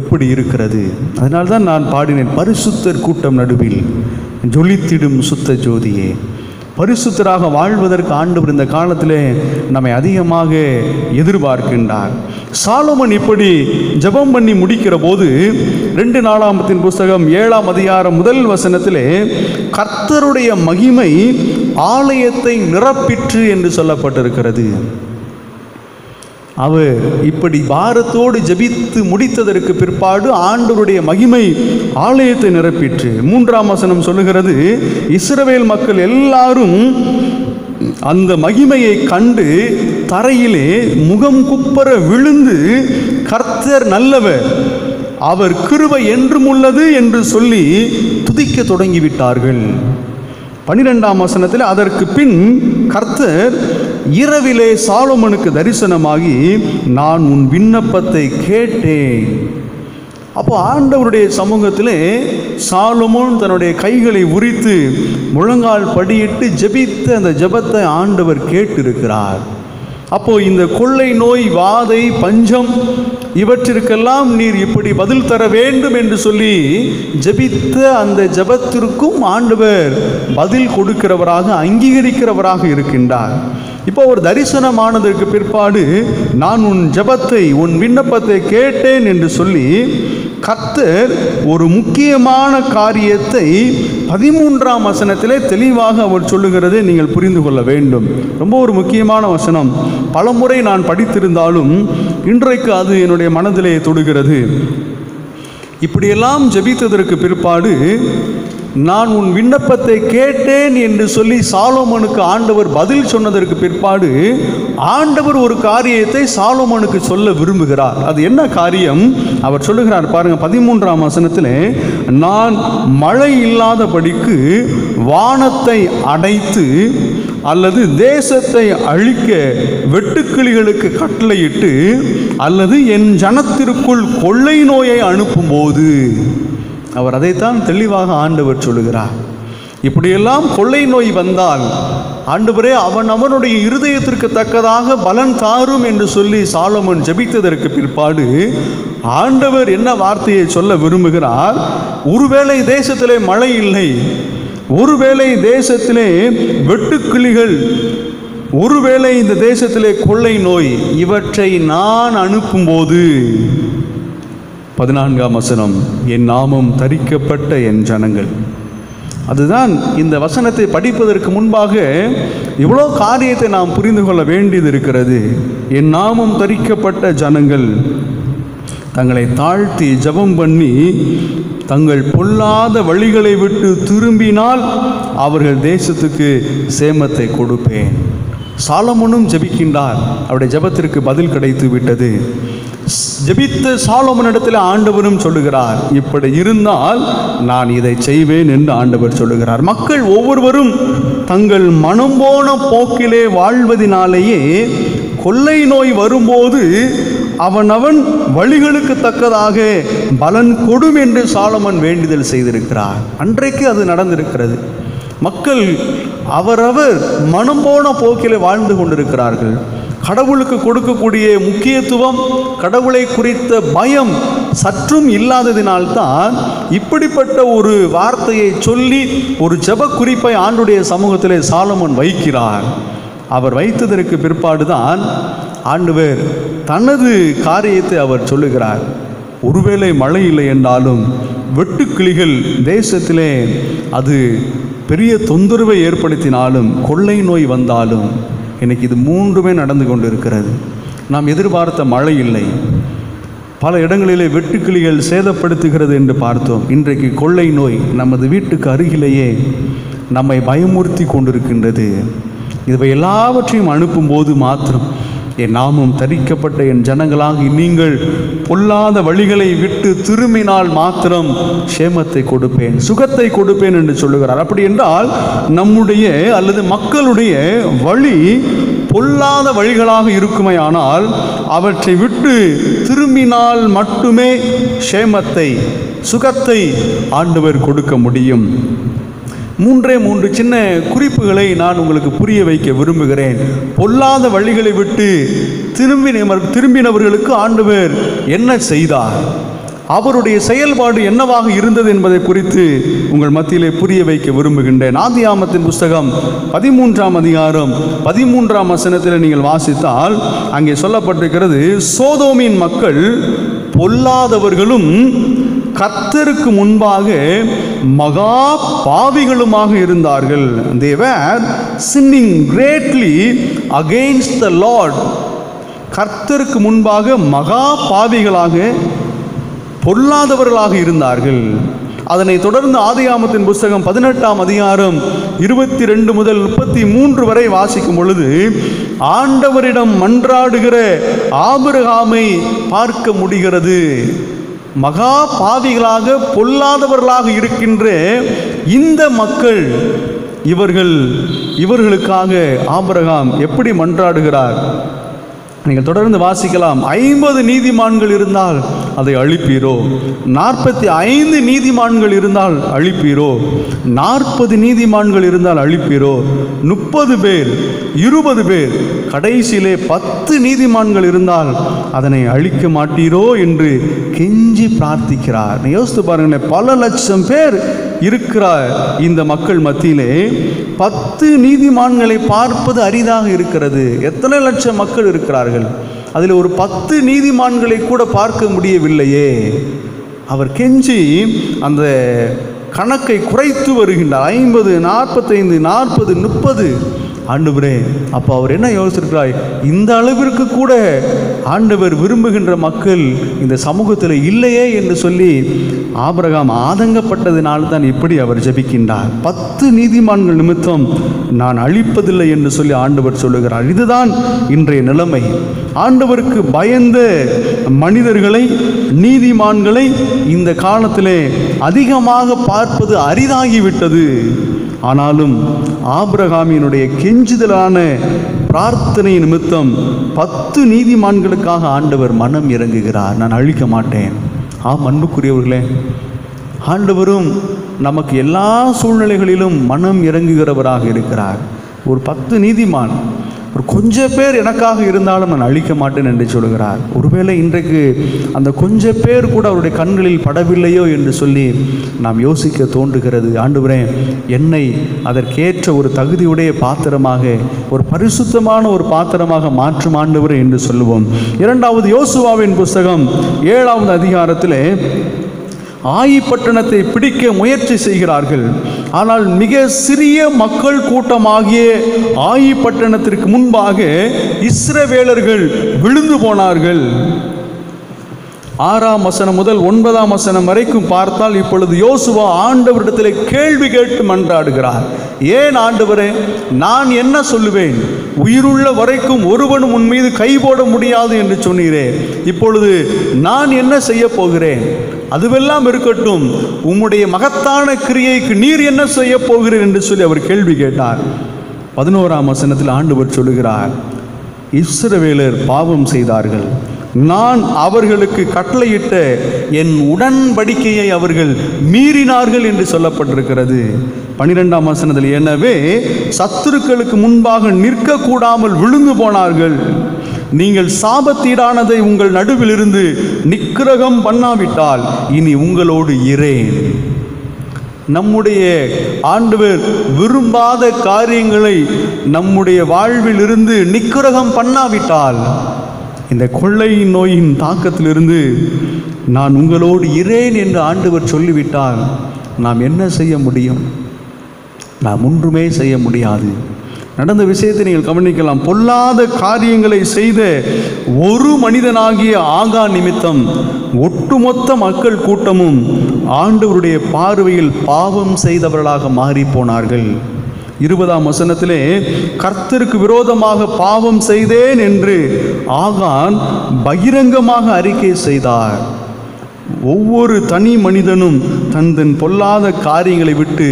Speaker 1: எப்படி இருக்கிறது? அதனால்தான் நான் பாடினேன், பரிசுத்தர் கூட்டம் நடுவில் ஜொலித்திடும் சுத்த ஜோதியே. பரிசுத்தராக வாழ்வதற்கு ஆண்டவர் இந்த காலத்திலே நம்மை அதிகமாக எதிர்பார்க்கின்றார். சாலொமோன் இப்படி ஜெபம் பண்ணி முடிக்கிற போது 2 நாளாகமத்தின் புஸ்தகம் 7ஆம் அதிகாரம் 1 வசனத்திலே கர்த்தருடைய மகிமை ஆலயத்தை நிரப்பிற்று என்று சொல்லப்பட்டிருக்கிறது. அவர் இப்படி பாரத்தோடு ஜெபித்து முடித்ததற்கு பிற்பாடு ஆண்டவருடைய மகிமை ஆலயத்தை நிரப்பிற்று. 3ஆம் வசனம் சொல்லுகிறது, இஸ்ரவேல் மக்கள் எல்லாரும் அந்த மகிமையை கண்டு தரையிலே முகம் குப்பர விழுந்து கர்த்தர் நல்லவர், அவர் கிருபை என்றும் உள்ளது என்று சொல்லி துதிக்க தொடங்கிவிட்டார்கள். 12ஆம் வசனத்தில், அதற்கு பின் கர்த்தர் இரவிலே சாலொமோனுக்கு தரிசனமாகி நான் உன் விண்ணப்பத்தை கேட்டேன். அப்போ ஆண்டவருடைய சமூகத்திலே சாலமோன் தன்னுடைய கைகளை உரித்து முழங்கால் படியிட்டு ஜெபித்த அந்த ஜெபத்தை ஆண்டவர் கேட்டிருக்கிறார். அப்போ இந்த கொள்ளை நோய், வாதை, பஞ்சம் இவற்றிற்கெல்லாம் நீர் இப்படி பதில் தர வேண்டும் என்று சொல்லி ஜெபித்த அந்த ஜெபத்திற்கும் ஆண்டவர் பதில் கொடுக்கிறவராக, அங்கீகரிக்கிறவராக இருக்கின்றார். இப்போ ஒரு தரிசனமானதற்கு பிற்பாடு நான் உன் ஜெபத்தை, உன் விண்ணப்பத்தை கேட்டேன் என்று சொல்லி கர்த்தர் ஒரு முக்கியமான காரியத்தை 13ஆம் வசனத்திலே தெளிவாக அவர் சொல்லுகிறதை நீங்கள் புரிந்து கொள்ள வேண்டும். ரொம்ப ஒரு முக்கியமான வசனம். பலமுறை நான் படித்திருந்தாலும் இன்றைக்கு அது என்னுடைய மனதிலே தொடுகிறது. இப்படியெல்லாம் ஜெபித்ததற்கு பிற்பாடு நான் உன் விண்ணப்பத்தை கேட்டேன் என்று சொல்லி சாலோமோனுக்கு ஆண்டவர் பதில் சொன்னதற்கு பிற்பாடு ஆண்டவர் ஒரு காரியத்தை சாலோமோனுக்கு சொல்ல விரும்புகிறார். அது என்ன காரியம்? அவர் சொல்லுகிறார் பாருங்க, 13ஆம் வசனத்திலே, நான் மழை இல்லாதபடிக்கு வானத்தை அடைத்து அல்லது தேசத்தை அழிக்க வெட்டுக்கிளிகளுக்கு கட்டளையிட்டு அல்லது என் ஜனத்திற்குள் கொள்ளை நோயை அனுப்பும்போது, அவர் அதைத்தான் தெளிவாக ஆண்டவர் சொல்லுகிறார். இப்படியெல்லாம் கொள்ளை நோய் வந்தால் ஆண்டவரே அவனுடைய இருதயத்திற்கு தக்கதாக பலன் தாரும் என்று சொல்லி சாலமோன் ஜெபித்ததற்கு பிற்பாடு ஆண்டவர் என்ன வார்த்தையை சொல்ல விரும்புகிறார்? ஒருவேளை தேசத்திலே மழை இல்லை, ஒருவேளை தேசத்திலே வெட்டுக்கிளிகள், ஒருவேளை இந்த தேசத்திலே கொள்ளை நோய், இவற்றை நான் அனுப்பும்போது, 14ஆம் வசனம், என் நாமம் தரிக்கப்பட்ட என் ஜனங்கள். அதுதான் இந்த வசனத்தை படிப்பதற்கு முன்பாக இவ்வளோ காரியத்தை நாம் புரிந்து கொள்ள வேண்டியது இருக்கிறது. என் நாமம் தரிக்கப்பட்ட ஜனங்கள் தங்களை தாழ்த்தி ஜெபம் பண்ணி தங்கள் பொல்லாத வழிகளை விட்டு திரும்பினால் அவர்கள் தேசத்துக்கு சேமத்தை கொடுப்பேன். சாலமோனும் ஜெபிக்கின்றார், அவருடைய ஜெபத்திற்கு பதில் கிடைத்து விட்டது. ஜெபித்த சாலோமோனிடத்தில் ஆண்டவரும் சொல்லுகிறார், இப்படி இருந்தால் நான் இதை செய்வேன் என்று ஆண்டவர் சொல்லுகிறார். மக்கள் ஒவ்வொருவரும் தங்கள் மனம் போன போக்கிலே வாழ்வதினாலேயே கொள்ளை நோய் வரும்போது அவனவன் வழிகளுக்கு தக்கதாக பலன் கொடும் என்று சாலமோன் வேண்டுதல் செய்திருக்கிறார். அன்றைக்கு அது நடந்திருக்கிறது. மக்கள் அவரவர் மனம் போன போக்கிலே வாழ்ந்து கொண்டிருக்கிறார்கள். கடவுளுக்கு கொடுக்கக்கூடிய முக்கியத்துவம், கடவுளை குறித்த பயம் சற்றும் இல்லாததினால்தான் இப்படிப்பட்ட ஒரு வார்த்தையை சொல்லி ஒரு ஜெப குறிப்பை ஆண்டுடைய சமூகத்திலே சாலமோன் வைக்கிறார். அவர் வைத்ததற்கு பிற்பாடுதான் ஆண்டவர் தனது காரியத்தை அவர் சொல்லுகிறார். ஒருவேளை மழை இல்லை என்றாலும் வெட்டுக்கிளிகள் தேசத்திலே அது பெரிய தொந்தரவை ஏற்படுத்தினாலும், கொள்ளை நோய் வந்தாலும், இன்னைக்கு இது மூன்றுமே நடந்து கொண்டு இருக்கிறது. நாம் எதிர்பார்த்த மழை இல்லை, பல இடங்களிலே வெட்டுக்கிளிகள் சேதப்படுத்துகிறது என்று பார்த்தோம். இன்றைக்கு கொள்ளை நோய் நமது வீட்டுக்கு அருகிலேயே நம்மை பயமுறுத்தி கொண்டிருக்கின்றது. இவை எல்லாவற்றையும் அனுப்பும்போது மாத்திரம் என் நாமம் தரிக்கப்பட்ட என் ஜனங்களாக நீங்கள் பொல்லாத வழிகளை விட்டு திரும்பினால் மாத்திரம் சேமத்தை கொடுப்பேன், சுகத்தை கொடுப்பேன் என்று சொல்லுகிறார். அப்படி என்றால் நம்முடைய அல்லது மக்களுடைய வழி பொல்லாத வழிகளாக இருக்குமே, ஆனால் அவற்றை விட்டு திரும்பினால் மட்டுமே சேமத்தை, சுகத்தை ஆண்டவர் கொடுக்க முடியும். மூன்று சின்ன குறிப்புகளை நான் உங்களுக்கு புரிய வைக்க விரும்புகிறேன். பொல்லாத வழிகளை விட்டு திரும்பினவர்களுக்கு ஆண்டவர் என்ன செய்தார், அவருடைய செயல்பாடு என்னவாக இருந்தது என்பதை குறித்து உங்கள் மத்தியிலே புரிய வைக்க விரும்புகின்றேன். ஆதியாகமத்தின் புஸ்தகம் 13ஆம் அதிகாரம் 13ஆம் வசனத்தில் நீங்கள் வாசித்தால் அங்கே சொல்லப்பட்டிருக்கிறது, சோதோமின் மக்கள் பொல்லாதவர்களும் கர்த்தருக்கு முன்பாக மகா பாவிகளுமாக இருந்தார்கள். They were sinning greatly against the Lord. கர்த்தருக்கு முன்பாக மகா பாவிகளாக, பொல்லாதவர்களாக இருந்தார்கள். அதனை தொடர்ந்து ஆதியாகமத்தின் புஸ்தகம் 18ஆம் அதிகாரம் 22 முதல் 33 வரை வாசிக்கும் பொழுது ஆண்டவரிடம் மன்றாடுகிற ஆபிரகாமை பார்க்க முடிகிறது. மகா பாவிகளாக, பொல்லாதவர்களாக இருக்கின்ற இந்த மக்கள், இவர்களுக்காக ஆபிரகாம் எப்படி மன்றாடுகிறார் நீங்கள் தொடர்ந்து வாசிக்கலாம். 50 நீதிமான்கள் இருந்தால் அதை அழிப்பீரோ? 45 நீதிமான்கள் இருந்தால் அழிப்பீரோ? 40 நீதிமான்கள் இருந்தால் அழிப்பீரோ? 30 பேர், 20 பேர், கடைசியிலே 10 நீதிமான்கள் இருந்தால் அதனை அழிக்க மாட்டீரோ என்று கெஞ்சி பிரார்த்திக்கிறார். யோசித்து பாருங்களேன், பல லட்சம் பேர் இருக்கிற இந்த மக்கள் மத்தியிலே 10 நீதிமான்களை பார்ப்பது அரிதாக இருக்கிறது. எத்தனை லட்சம் மக்கள் இருக்கிறார்கள், அதில் ஒரு 10 நீதிமான்களை கூட பார்க்க முடியவில்லையே. அவர் கெஞ்சி அந்த கணக்கை குறைத்து வருகின்றார். 50, 45, 40, 30. ஆண்டவரே, அப்போ அவர் என்ன யோசிச்சிருக்கிறார்? இந்த அளவிற்கு கூட ஆண்டவர் விரும்புகின்ற மக்கள் இந்த சமூகத்தில் இல்லையே என்று சொல்லி ஆபிரகாம் ஆதங்கப்பட்டதினால் தான் இப்படி அவர் ஜெபிக்கின்றார். 10 நீதிமான்கள் நிமித்தம் நான் அழிப்பதில்லை என்று சொல்லி ஆண்டவர் சொல்லுகிறார். இதுதான் இன்றைய நிலைமை. ஆண்டவருக்கு பயந்த மனிதர்களை, நீதிமான்களை இந்த காலத்திலே அதிகமாக பார்ப்பது அரிதாகிவிட்டது. ஆனாலும் ஆபிரகாமினுடைய கெஞ்சுதலான பிரார்த்தனை நிமித்தம் 10 நீதிமான்களுக்காக ஆண்டவர் மனம் இறங்குகிறார். நான் அழிக்க மாட்டேன். அன்புக்குரியவர்களே, ஆண்டவரும் நமக்கு எல்லா சூழ்நிலைகளிலும் மனம் இறங்குகிறவராக இருக்கிறார். ஒரு 10 நீதிமான், ஒரு கொஞ்சம் பேர் எனக்காக இருந்தாலும் நான் அழிக்க மாட்டேன் என்று சொல்கிறார். ஒருவேளை இன்றைக்கு அந்த கொஞ்சம் பேர் கூட அவருடைய கண்களில் படவில்லையோ என்று சொல்லி நாம் யோசிக்க தோன்றுகிறது. ஆண்டவரே, என்னை அதற்கேற்ற ஒரு தகுதியுடைய பாத்திரமாக, ஒரு பரிசுத்தமான ஒரு பாத்திரமாக மாற்றும் ஆண்டவரே என்று சொல்லுவோம். 2வது யோசுவாவின் புஸ்தகம் 7வது அதிகாரத்திலே ஆயி பட்டணத்தை பிடிக்க முயற்சி செய்கிறார்கள். ஆனால் மிக சிறிய மக்கள் கூட்டமாகிய ஆயி பட்டணத்திற்கு முன்பாக இஸ்ரவேலர்கள் விழுந்து போனார்கள். 6ஆம் வசனம் முதல் 9ஆம் வசனம் வரைக்கும் பார்த்தால், இப்பொழுது யோசுவா ஆண்டவரிடத்தில் கேள்வி கேட்டு மன்றாடுகிறார். ஏன் ஆண்டவரே, நான் என்ன சொல்லுவேன்? உயிருள்ள வரைக்கும் ஒருவனும் உன் மீது கை போட முடியாது என்று சொன்னீரே, இப்பொழுது நான் என்ன செய்ய போகிறேன்? அதுவெல்லாம் இருக்கட்டும், உம்முடைய மகத்தான கிரியைக்கு நீர் என்ன செய்ய போகிறீர் என்று சொல்லி அவர் கேள்வி கேட்டார். 11ஆம் வசனத்தில் ஆண்டவர் சொல்லுகிறார், இஸ்ரவேலர் பாவம் செய்தார்கள், நான் அவர்களுக்கு கட்டளையிட்ட என் உடன்படிக்கையை அவர்கள் மீறினார்கள் என்று சொல்லப்பட்டிருக்கிறது. 12ஆம் வசனத்தில், எனவே சத்துருக்களுக்கு முன்பாக நிற்கக்கூடாமல் விழுந்து போனார்கள். நீங்கள் சாபத்தீடானதை உங்கள் நடுவில் இருந்து நிக்கிரகம் பண்ணாவிட்டால் இனி உங்களோடு இரேன். நம்முடைய ஆண்டவர் விரும்பாத காரியங்களை நம்முடைய வாழ்வில் இருந்து நிக்கிரகம் பண்ணாவிட்டால், இந்த கொள்ளை நோயின் தாக்கத்திலிருந்து நான் உங்களோடு இரேன் என்று ஆண்டவர் சொல்லிவிட்டால் நாம் என்ன செய்ய முடியும்? நாம் ஒன்றுமே செய்ய முடியாது. நடந்த விஷயத்தை நீங்கள் கவனிக்கலாம். பொல்லாத காரியங்களை செய்த ஒரு மனிதனாகிய ஆகா நிமித்தம் ஒட்டுமொத்த மக்கள் கூட்டமும் ஆண்டவருடைய பார்வையில் பாவம் செய்தவர்களாக மாறி போனார்கள். 20ஆம் வசனத்திலே, கர்த்தருக்கு விரோதமாக பாவம் செய்தேன் என்று ஆகான் பகிரங்கமாக அறிக்கை செய்தார். ஒவ்வொரு தனி மனிதனும் தன் பொல்லாத காரியங்களை விட்டு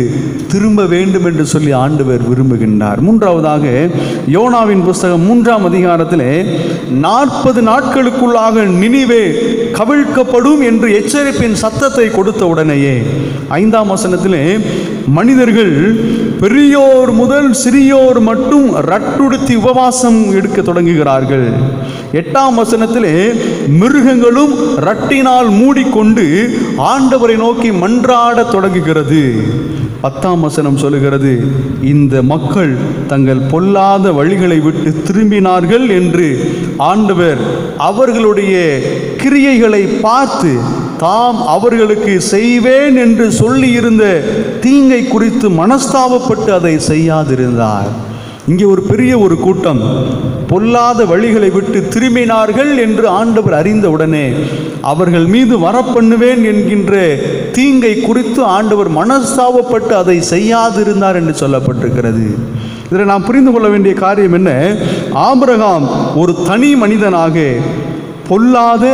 Speaker 1: திரும்ப வேண்டும் என்று சொல்லி ஆண்டவர் விரும்புகின்றார். 3வதாக யோனாவின் புஸ்தகம் 3ஆம் அதிகாரத்திலே 40 நாட்களுக்குள்ளாக நினிவே கவிழ்க்கப்படும் என்று எச்சரிப்பின் சத்தத்தை கொடுத்த உடனேயே 5ஆம் வசனத்திலே, மனிதர்கள் பெரியோர் முதல் சிறியோர் மட்டும் ரட்டுடுத்தி உபவாசம் எடுக்க தொடங்குகிறார்கள். 8ஆம் வசனத்திலே, மிருகங்களும் ரட்டினால் மூடிக்கொண்டு ஆண்டவரை நோக்கி மன்றாட தொடங்குகிறது. 10ஆம் வசனம் சொல்லுகிறது, இந்த மக்கள் தங்கள் பொல்லாத வழிகளை விட்டு திரும்பினார்கள் என்று ஆண்டவர் அவர்களுடைய கிரியைகளை பார்த்து தாம் அவர்களுக்கு செய்வேன் என்று சொல்லியிருந்த தீங்கை குறித்து மனஸ்தாபப்பட்டு அதை செய்யாதிருந்தார். இங்கே ஒரு பெரிய ஒரு கூட்டம் பொல்லாத வழிகளை விட்டு திரும்பினார்கள் என்று ஆண்டவர் அறிந்தவுடனே அவர்கள் மீது வரப்பண்ணுவேன் என்கின்ற தீங்கை குறித்து ஆண்டவர் மனஸ்தாபப்பட்டு அதை செய்யாதிருந்தார் என்று சொல்லப்பட்டிருக்கிறது. இதில் நாம் புரிந்து கொள்ள வேண்டிய காரியம் என்ன? ஆபிரகாம் ஒரு தனி மனிதனாக பொல்லாத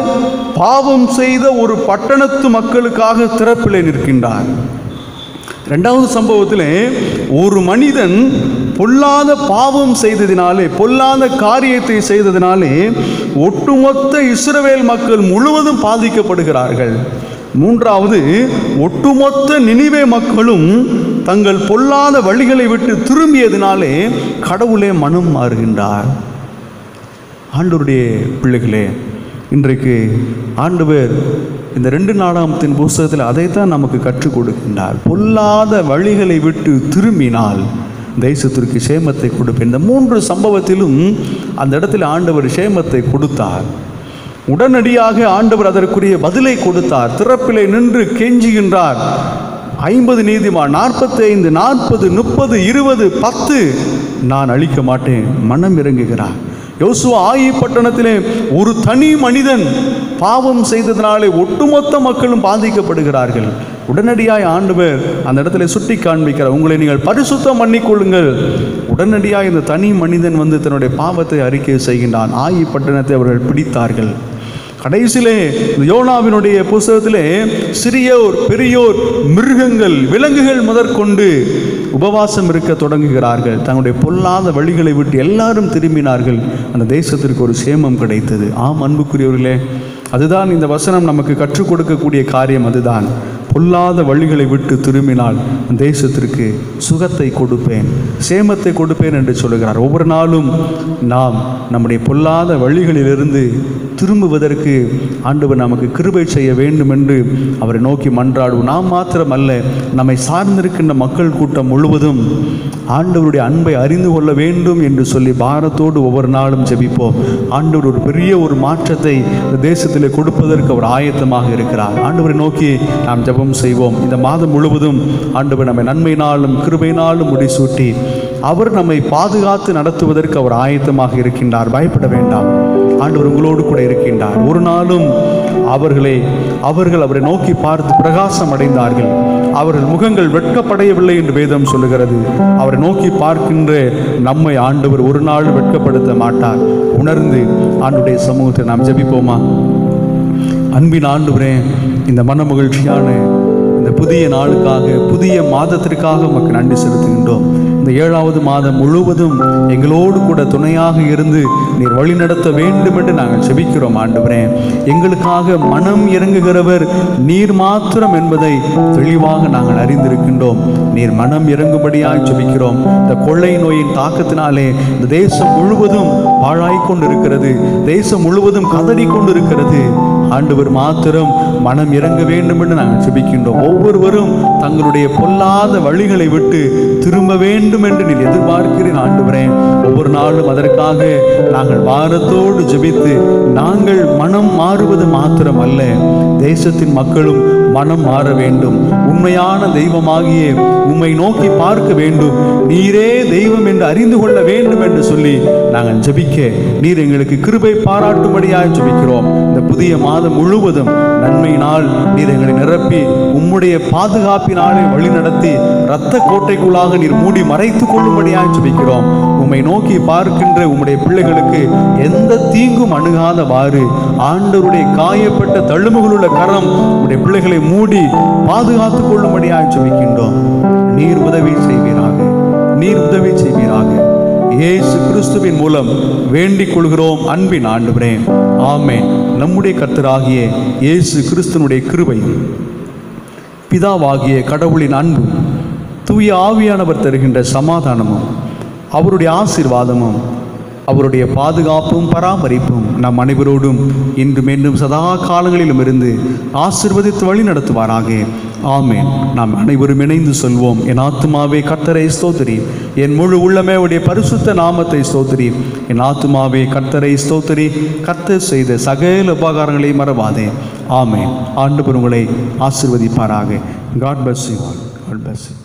Speaker 1: பாவம் செய்த ஒரு பட்டணத்து மக்களுக்காக திறப்பிலே நிற்கின்றார். 2வது சம்பவத்திலே, ஒரு மனிதன் பொல்லாத பாவம் செய்ததினாலே, பொல்லாத காரியத்தை செய்ததினாலே ஒட்டுமொத்த இஸ்ரவேல் மக்கள் முழுவதும் பாதிக்கப்படுகிறார்கள். மூன்றாவது, ஒட்டுமொத்த நினிவே மக்களும் தங்கள் பொல்லாத வழிகளை விட்டு திரும்பியதினாலே கடவுளே மனம் மாறுகின்றார். ஆண்டவருடைய பிள்ளைகளே, இன்றைக்கு ஆண்டவர் இந்த 2 நாளாகமத்தின் புஸ்தகத்தில் அதைத்தான் நமக்கு கற்றுக் கொடுக்கின்றார். பொல்லாத வழிகளை விட்டு திரும்பினால் தேசத்திற்கு சேமத்தை கொடுப்பேன். இந்த 3 சம்பவத்திலும் அந்த இடத்துல ஆண்டவர் சேமத்தை கொடுத்தார். உடனடியாக ஆண்டவர் அதற்குரிய பதிலை கொடுத்தார். திறப்பிலே நின்று கெஞ்சுகின்றார். 50 நீதிமான், 45, 40, 30, 20, 10 நான் அழிக்க மாட்டேன், மனம் இறங்குகிறார். யோசுவா ஆயி பட்டணத்திலே ஒரு தனி மனிதன் பாவம் செய்ததினாலே ஒட்டுமொத்த மக்களும் பாதிக்கப்படுகிறார்கள். உடனடியாய் ஆண்டவர் அந்த இடத்துல சுட்டி காண்பிக்கிறார், உங்களை நீங்கள் பரிசுத்தம் பண்ணிக்கொள்ளுங்கள். உடனடியாக இந்த தனி மனிதன் வந்து தன்னுடைய பாவத்தை அறிக்கை செய்கின்றான். ஆயி பட்டணத்தை அவர்கள் பிடித்தார்கள். கடைசியிலே யோனாவினுடைய புஸ்தகத்திலே சிறியோர், பெரியோர், மிருகங்கள், விலங்குகள் முதற்கொண்டு உபவாசம் இருக்க தொடங்குகிறார்கள். தங்களுடைய பொல்லாத வழிகளை விட்டு எல்லாரும் திரும்பினார்கள். அந்த தேசத்திற்கு ஒரு சேமம் கிடைத்தது. ஆம் அன்புக்குரியவர்களே, அதுதான் இந்த வசனம் நமக்கு கற்றுக் கொடுக்கக்கூடிய காரியம். அதுதான், பொல்லாத வழிகளை விட்டு திரும்பினால் தேசத்திற்கு சுகத்தை கொடுப்பேன், சேமத்தை கொடுப்பேன் என்று சொல்கிறார். ஒவ்வொரு நாளும் நாம் நம்முடைய பொல்லாத வழிகளிலிருந்து திரும்புவதற்கு ஆண்டவர் நமக்கு கிருபை செய்ய வேண்டும் என்று அவரை நோக்கி மன்றாடுவோம். நாம் மாத்திரமல்ல, நம்மை சார்ந்திருக்கின்ற மக்கள் கூட்டம் முழுவதும் ஆண்டவருடைய அன்பை அறிந்து கொள்ள வேண்டும் என்று சொல்லி பாரத்தோடு ஒவ்வொரு நாளும் ஜெபிப்போம். ஆண்டவர் ஒரு பெரிய ஒரு மாற்றத்தை இந்த தேசத்தில் கொடுப்பதற்கு அவர் ஆயத்தமாக இருக்கிறார். ஆண்டவரை நோக்கி நாம் ஜெபம் செய்வோம். இந்த மாதம் முழுவதும் ஆண்டவர் நம்மை நன்மையினாலும் கிருபையினாலும் முடிசூட்டி அவர் நம்மை பாதுகாத்து நடத்துவதற்கு அவர் ஆயத்தமாக இருக்கின்றார். பயப்பட வேண்டாம், ஆண்டவர் உங்களோடு கூட இருக்கின்றார். ஒரு நாளும் அவர்கள் அவரை நோக்கி பார்த்து பிரகாசம் அடைந்தார்கள். அவர்கள் முகங்கள் வெட்கப்படையவில்லை என்று வேதம் சொல்லுகிறது. அவரை நோக்கி பார்க்கின்ற நம்மை ஆண்டவர் ஒரு நாள் வெட்கப்படுத்த மாட்டார். உணர்ந்து ஆண்டவருடைய சமூகத்தை நாம் ஜெபிப்போமா? அன்பின் ஆண்டவரே, இந்த மன மகிழ்ச்சியான இந்த புதிய நாளுக்காக, புதிய மாதத்திற்காக உமக்கு நன்றி செலுத்துகின்றோம். இந்த 7வது மாதம் முழுவதும் எங்களோடு கூட துணையாக இருந்து நீர் வழி நடத்த வேண்டும் என்று நாங்கள் செபிக்கிறோம். ஆண்டவரே, எங்களுக்காக மனம் இறங்குகிறவர் நீர் மாத்திரம் என்பதை தெளிவாக நாங்கள் அறிந்திருக்கின்றோம். நீர் மனம் இறங்கும்படியாய் செபிக்கிறோம். இந்த கொள்ளை நோயின் தாக்கத்தினாலே இந்த தேசம் முழுவதும் பாழாய்கொண்டிருக்கிறது, தேசம் முழுவதும் கதறிக்கொண்டிருக்கிறது. ஆண்டவர் மாத்திரம் மனம் இறங்க வேண்டும் என்று நாங்கள் செபிக்கின்றோம். ஒவ்வொருவரும் தங்களுடைய பொல்லாத வழிகளை விட்டு திரும்ப வேண்டும் என்று நீர் எதிர்பார்க்கிறேன். ஆண்டவரே, ஒவ்வொரு நாளும் அதற்காக நாங்கள் வாரத்தோடு ஜெபித்து நாங்கள் மனம் மாறுவது மாத்திரம் அல்ல, தேசத்தின் மக்களும் மனம் மாற வேண்டும். உண்மையான தெய்வமாகிய உம்மை நோக்கி பார்க்க வேண்டும், நீரே தெய்வம் என்று அறிந்து கொள்ள வேண்டும் என்று சொல்லி நாங்கள் ஜெபிக்க நீர் எங்களுக்கு கிருபை பாராட்டும்படியாக ஜெபிக்கிறோம். இந்த புதிய மாதம் முழுவதும் நன்மையினால் நீர் எங்களை நிரப்பி உம்முடைய பாதுகாப்பினாலே வழி நடத்தி இரத்த கோட்டைக்குள்ளாக நீர் மூடி மறைத்துக் கொள்ளும்படியாக ஜெபிக்கிறோம். உம்மை நோக்கி பார்க்கின்ற உம்முடைய பிள்ளைகளுக்கு எந்த தீங்கும் அணுகாதவாறு ஆண்டவருடைய காயப்பட்ட தழும்புகளுள்ள கரம் உம்முடைய பிள்ளைகளை மூடி பாதுகாத்துக் கொள்ளும்படியாக ஜெபிக்கின்றோம். நீர் உதவி செய்வீராக, நீர் உதவி செய்வீராக. இயேசு கிறிஸ்துவின் மூலம் வேண்டிக் கொள்கிறோம் அன்பின் ஆண்டவரே, ஆமென். நம்முடைய கர்த்தராகிய இயேசு கிறிஸ்துவினுடைய கிருபை, பிதாவாகிய கடவுளின் அன்பு, தூய ஆவியானவர் தருகின்ற சமாதானமும் அவருடைய ஆசீர்வாதமும் அவருடைய பாதுகாப்பும் பராமரிப்பும் நம் அனைவரோடும் இன்று மீண்டும் சதா காலங்களிலும் இருந்து ஆசீர்வதித்து வழி நடத்துவாராக. ஆமென். நாம் அனைவரும் இணைந்து சொல்வோம். என் ஆத்துமாவே கர்த்தரை ஸ்தோத்திரி, என் முழு உள்ளமே உடைய பரிசுத்த நாமத்தை ஸ்தோத்திரி. என் ஆத்துமாவே கர்த்தரை ஸ்தோத்திரி, கர்த்தர் செய்த சகல உபகாரங்களை மறவாதே. ஆமென். ஆண்டவர் உங்களை ஆசீர்வதிப்பாராக. God bless you all. God bless you.